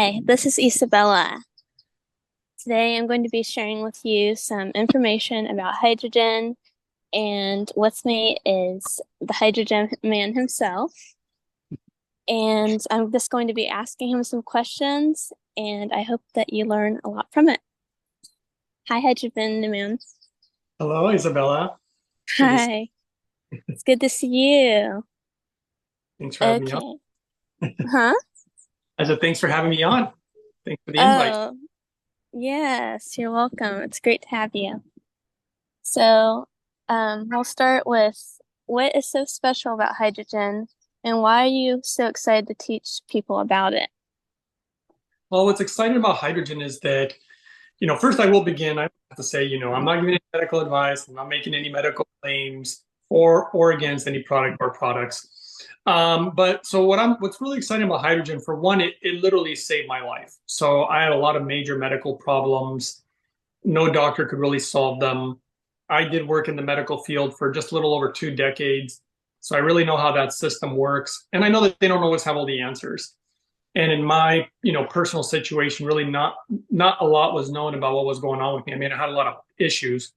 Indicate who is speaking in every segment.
Speaker 1: Hi, this is Isabella. Today I'm going to be sharing with you some information about hydrogen, and with me is the hydrogen man himself. And I'm just going to be asking him some questions, and I hope that you learn a lot from it. Hi, hydrogen man.
Speaker 2: Hello, Isabella. Good to see
Speaker 1: Hi, it's good to see you.
Speaker 2: Thanks for having me on.
Speaker 1: Okay. Huh?
Speaker 2: I said, thanks for having me on. Thanks for the invite.
Speaker 1: Oh, yes, you're welcome. It's great to have you. So, we'll start with what is so special about hydrogen and why are you so excited to teach people about it?
Speaker 2: Well, what's exciting about hydrogen is that, first I will begin. I have to say, I'm not giving any medical advice. I'm not making any medical claims or against any product or products. But so what's really exciting about hydrogen, for one, it literally saved my life. So I had a lot of major medical problems. No doctor could really solve them. I did work in the medical field for just a little over 2 decades. So I really know how that system works. And I know that they don't always have all the answers. And in my, personal situation, really not a lot was known about what was going on with me. I mean, I had a lot of issues.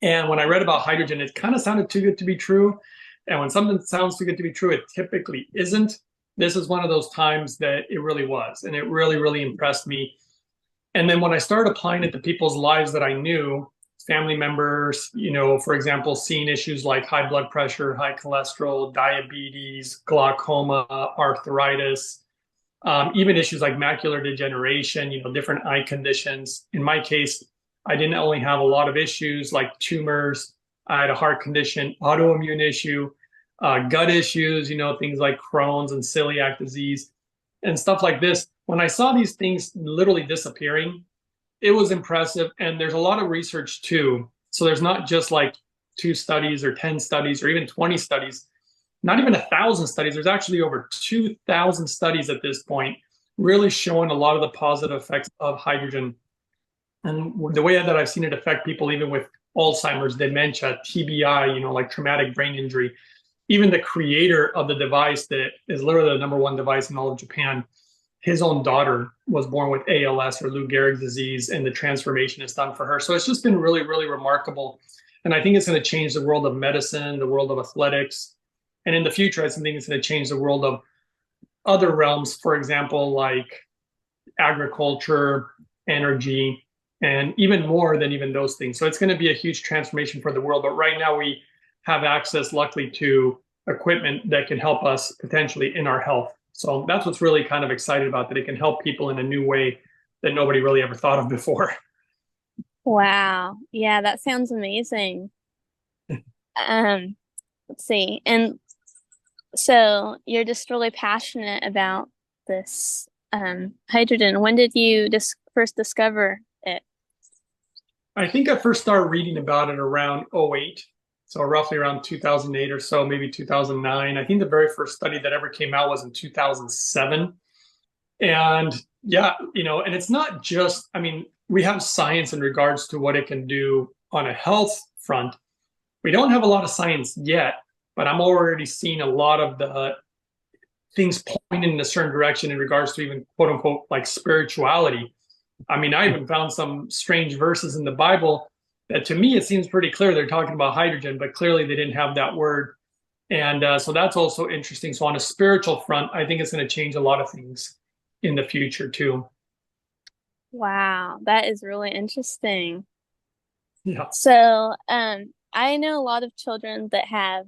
Speaker 2: And when I read about hydrogen, it kind of sounded too good to be true. And when something sounds too good to be true, it typically isn't. This is one of those times that it really was. And it really, really impressed me. And then when I started applying it to people's lives that I knew, family members, for example, seeing issues like high blood pressure, high cholesterol, diabetes, glaucoma, arthritis, even issues like macular degeneration, different eye conditions. In my case, I didn't only have a lot of issues like tumors, I had a heart condition, autoimmune issue, gut issues, things like Crohn's and celiac disease and stuff like this. When I saw these things literally disappearing, it was impressive. And there's a lot of research too. So there's not just like 2 studies or 10 studies or even 20 studies, not even 1,000 studies. There's actually over 2,000 studies at this point, really showing a lot of the positive effects of hydrogen. And the way that I've seen it affect people, even with Alzheimer's, dementia, TBI, like traumatic brain injury, even the creator of the device that is literally the number one device in all of Japan, his own daughter was born with ALS or Lou Gehrig's disease, and the transformation is done for her. So it's just been really, really remarkable. And I think it's going to change the world of medicine, the world of athletics. And in the future, I think it's going to change the world of other realms, for example, like agriculture, energy, and even more than even those things. So it's going to be a huge transformation for the world. But right now, we have access, luckily, to equipment that can help us potentially in our health. So that's what's really kind of excited about, that it can help people in a new way that nobody really ever thought of before.
Speaker 1: Wow. Yeah, that sounds amazing. Um, let's see. And so you're just really passionate about this hydrogen. When did you first discover it?
Speaker 2: I think I first started reading about it around '08, so roughly around 2008 or so, maybe 2009. I think the very first study that ever came out was in 2007. And yeah, and it's not just, I mean, we have science in regards to what it can do on a health front. We don't have a lot of science yet, but I'm already seeing a lot of the things pointing in a certain direction in regards to even quote unquote like spirituality. I mean, I even found some strange verses in the Bible that to me it seems pretty clear they're talking about hydrogen, but clearly they didn't have that word. And so that's also interesting. So on a spiritual front, I think it's going to change a lot of things in the future too.
Speaker 1: Wow, that is really interesting.
Speaker 2: Yeah.
Speaker 1: So, I know a lot of children that have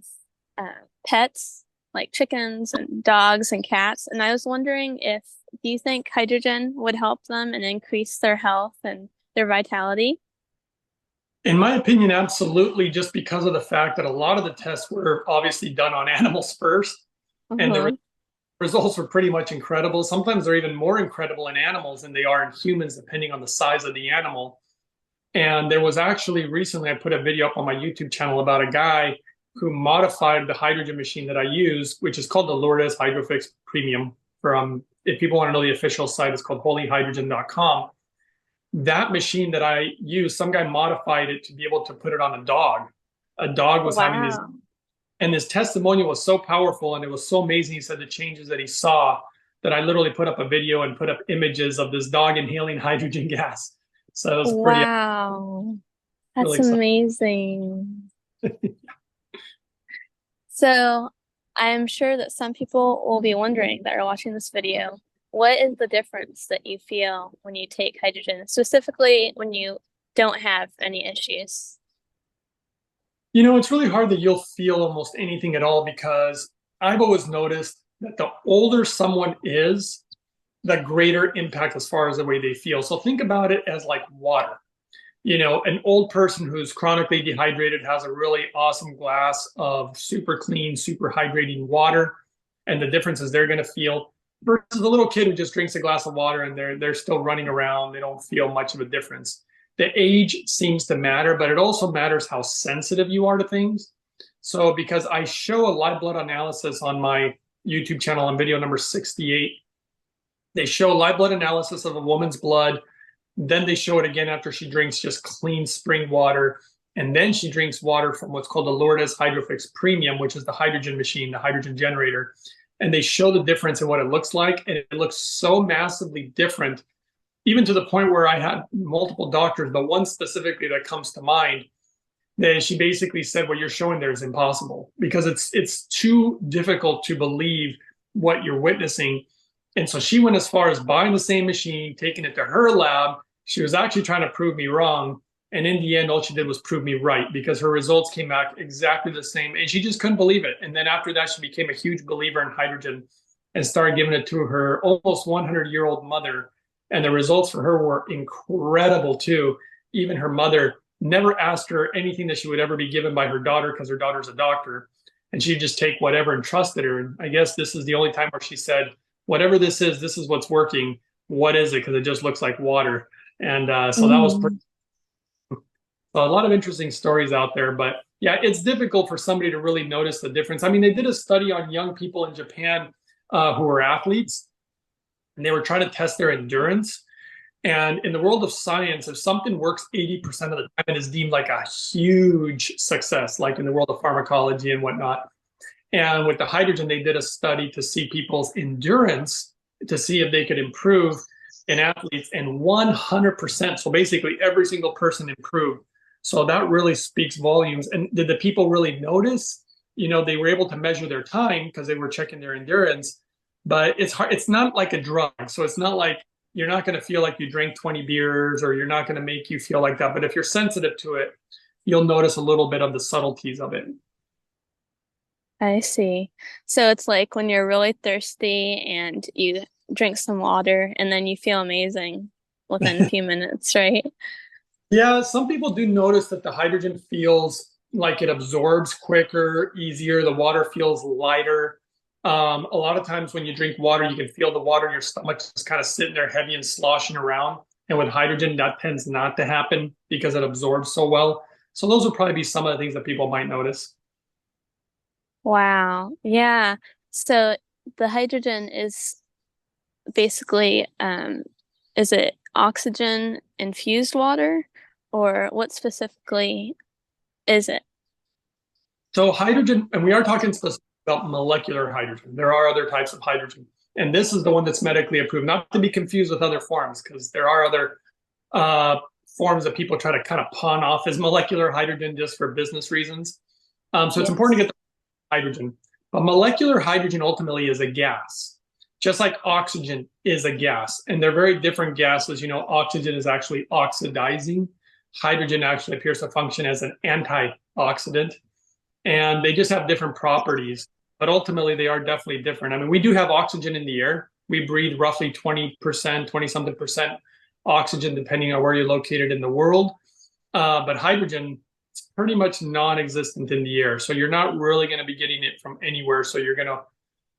Speaker 1: pets like chickens and dogs and cats, and I was wondering if do you think hydrogen would help them and increase their health and their vitality?
Speaker 2: In my opinion, absolutely, just because of the fact that a lot of the tests were obviously done on animals first, and the
Speaker 1: Mm-hmm.
Speaker 2: results were pretty much incredible. Sometimes they're even more incredible in animals than they are in humans, depending on the size of the animal. And there was actually recently, I put a video up on my YouTube channel about a guy who modified the hydrogen machine that I use, which is called the Lourdes Hydrogen Premium. From, if people want to know the official site, it's called holyhydrogen.com. That machine that I use, some guy modified it to be able to put it on a dog. A dog was having these,
Speaker 1: Wow.
Speaker 2: and his testimonial was so powerful and it was so amazing. He said the changes that he saw that I literally put up a video and put up images of this dog inhaling hydrogen gas. So it was pretty
Speaker 1: Wow.
Speaker 2: really
Speaker 1: That's
Speaker 2: exciting.
Speaker 1: amazing. So I'm sure that some people will be wondering that are watching this video, what is the difference that you feel when you take hydrogen, specifically when you don't have any issues?
Speaker 2: It's really hard that you'll feel almost anything at all because I've always noticed that the older someone is, the greater impact as far as the way they feel. So think about it as like water. An old person who's chronically dehydrated has a really awesome glass of super clean, super hydrating water. And the difference is they're going to feel versus a little kid who just drinks a glass of water and they're still running around. They don't feel much of a difference. The age seems to matter, but it also matters how sensitive you are to things. So because I show a live blood analysis on my YouTube channel on video number 68, they show live blood analysis of a woman's blood. Then they show it again after she drinks just clean spring water. And then she drinks water from what's called the Lourdes Hydrogen Premium, which is the hydrogen machine, the hydrogen generator. And they show the difference in what it looks like. And it looks so massively different, even to the point where I had multiple doctors, but one specifically that comes to mind, that she basically said, what you're showing there is impossible because it's too difficult to believe what you're witnessing. And so she went as far as buying the same machine, taking it to her lab. She was actually trying to prove me wrong. And in the end, all she did was prove me right because her results came back exactly the same. And she just couldn't believe it. And then after that, she became a huge believer in hydrogen and started giving it to her almost 100-year-old mother. And the results for her were incredible too. Even her mother never asked her anything that she would ever be given by her daughter because her daughter's a doctor. And she'd just take whatever and trusted her. And I guess this is the only time where she said, whatever this is what's working. What is it? Because it just looks like water. And so that was pretty,
Speaker 1: Mm.
Speaker 2: so a lot of interesting stories out there. But yeah, it's difficult for somebody to really notice the difference. I mean, they did a study on young people in Japan who were athletes, and they were trying to test their endurance. And in the world of science, if something works 80% of the time, it is deemed like a huge success, like in the world of pharmacology and whatnot. And with the hydrogen, they did a study to see people's endurance to see if they could improve in athletes, and 100%. So basically, every single person improved. So that really speaks volumes. And did the people really notice? They were able to measure their time because they were checking their endurance, but it's hard. It's not like a drug. So it's not like you're not going to feel like you drank 20 beers or you're not going to make you feel like that. But if you're sensitive to it, you'll notice a little bit of the subtleties of it.
Speaker 1: I see. So it's like when you're really thirsty and you drink some water and then you feel amazing within a few minutes, right?
Speaker 2: Yeah, some people do notice that the hydrogen feels like it absorbs quicker, easier. The water feels lighter. A lot of times when you drink water, you can feel the water in your stomach just kind of sitting there heavy and sloshing around. And with hydrogen, that tends not to happen because it absorbs so well. So those would probably be some of the things that people might notice.
Speaker 1: Wow. Yeah. So the hydrogen is basically, is it oxygen infused water or what specifically is it?
Speaker 2: So hydrogen, and we are talking specifically about molecular hydrogen. There are other types of hydrogen. And this is the one that's medically approved, not to be confused with other forms, because there are other uh, forms that people try to kind of pawn off as molecular hydrogen just for business reasons. So it's important to
Speaker 1: Yes.
Speaker 2: get the hydrogen. But molecular hydrogen ultimately is a gas, just like oxygen is a gas. And they're very different gases. Oxygen is actually oxidizing. Hydrogen actually appears to function as an antioxidant, and they just have different properties. But ultimately, they are definitely different. I mean, we do have oxygen in the air. We breathe roughly 20%, 20 something percent oxygen, depending on where you're located in the world. But hydrogen, it's pretty much non existent in the air. So you're not really going to be getting it from anywhere. So you're going to,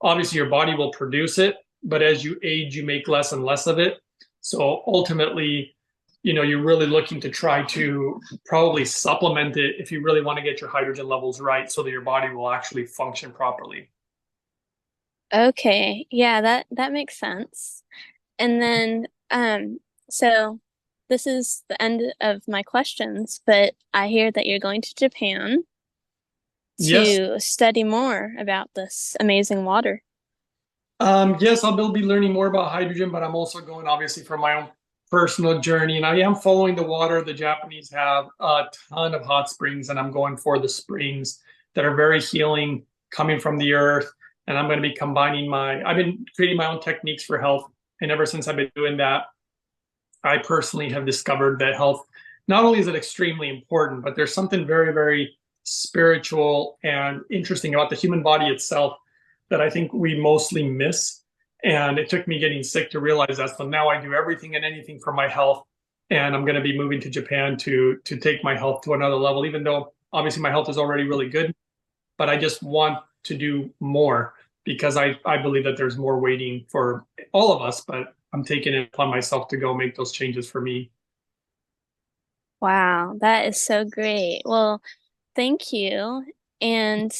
Speaker 2: obviously, your body will produce it. But as you age, you make less and less of it. So ultimately, you're really looking to try to probably supplement it if you really want to get your hydrogen levels right so that your body will actually function properly.
Speaker 1: Okay. Yeah, that makes sense. And then, so this is the end of my questions, but I hear that you're going to Japan
Speaker 2: Yes.
Speaker 1: to study more about this amazing water.
Speaker 2: Yes, I'll be learning more about hydrogen, but I'm also going obviously for my own personal journey. And I am following the water. The Japanese have a ton of hot springs, and I'm going for the springs that are very healing, coming from the earth. And I'm going to be combining I've been creating my own techniques for health. And ever since I've been doing that, I personally have discovered that health, not only is it extremely important, but there's something very, very spiritual and interesting about the human body itself that I think we mostly miss. And it took me getting sick to realize that. So now I do everything and anything for my health. And I'm going to be moving to Japan to take my health to another level, even though obviously my health is already really good. But I just want to do more because I believe that there's more waiting for all of us, but I'm taking it upon myself to go make those changes for me.
Speaker 1: Wow, that is so great. Well, thank you. And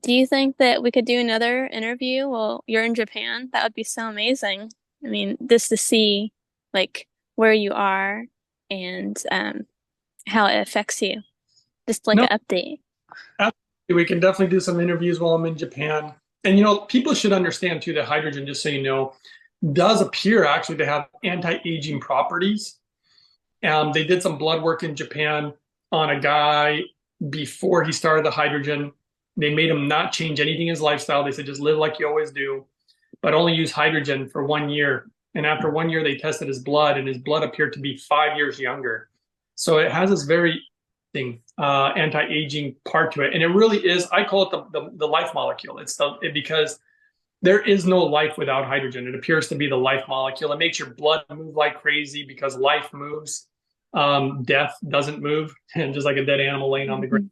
Speaker 1: do you think that we could do another interview while you're in Japan? That would be so amazing. I mean, just to see like where you are and how it affects you. Just like
Speaker 2: No,
Speaker 1: an update.
Speaker 2: absolutely. We can definitely do some interviews while I'm in Japan. And people should understand too that hydrogen, just so you know, does appear actually to have anti-aging properties. They did some blood work in Japan on a guy before he started the hydrogen. They made him not change anything in his lifestyle. They said just live like you always do, but only use hydrogen for 1 year. And after 1 year, they tested his blood, and his blood appeared to be 5 years younger. So it has this very anti-aging part to it, and it really is. I call it the life molecule. Because there is no life without hydrogen. It appears to be the life molecule. It makes your blood move like crazy because life moves. Death doesn't move, and just like a dead animal laying on the ground.
Speaker 1: Mhm.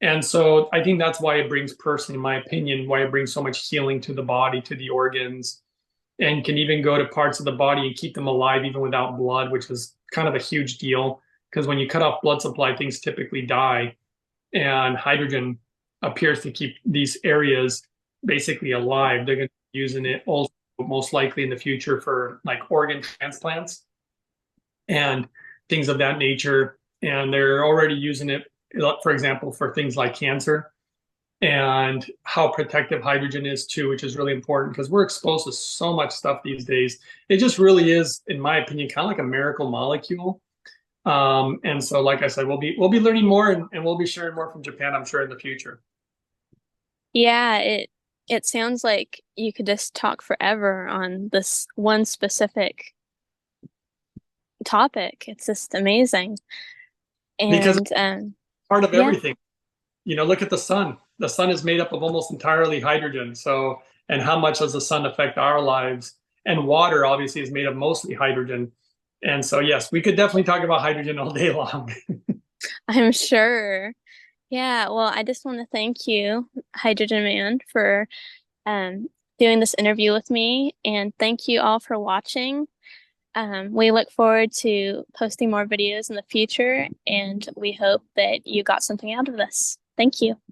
Speaker 2: And so I think that's why it brings, personally, in my opinion, why it brings so much healing to the body, to the organs, and can even go to parts of the body and keep them alive even without blood, which is kind of a huge deal. Because when you cut off blood supply, things typically die. And hydrogen appears to keep these areas basically alive. They're going to be using it also most likely in the future for like organ transplants and things of that nature. And they're already using it, for example, for things like cancer, and how protective hydrogen is too, which is really important because we're exposed to so much stuff these days. It just really is, in my opinion, kind of like a miracle molecule. And so, like I said, we'll be learning more, and we'll be sharing more from Japan, I'm sure, in the future.
Speaker 1: Yeah, it sounds like you could just talk forever on this one specific topic. It's just amazing.
Speaker 2: Because
Speaker 1: And
Speaker 2: part of
Speaker 1: yeah,
Speaker 2: everything, look at the sun. The sun is made up of almost entirely hydrogen. So, and how much does the sun affect our lives? And water obviously is made of mostly hydrogen. And so, yes, we could definitely talk about hydrogen all day long.
Speaker 1: I'm sure. Yeah, well, I just want to thank you, Hydrogen Man, for um, doing this interview with me, and thank you all for watching. We look forward to posting more videos in the future, and we hope that you got something out of this. Thank you.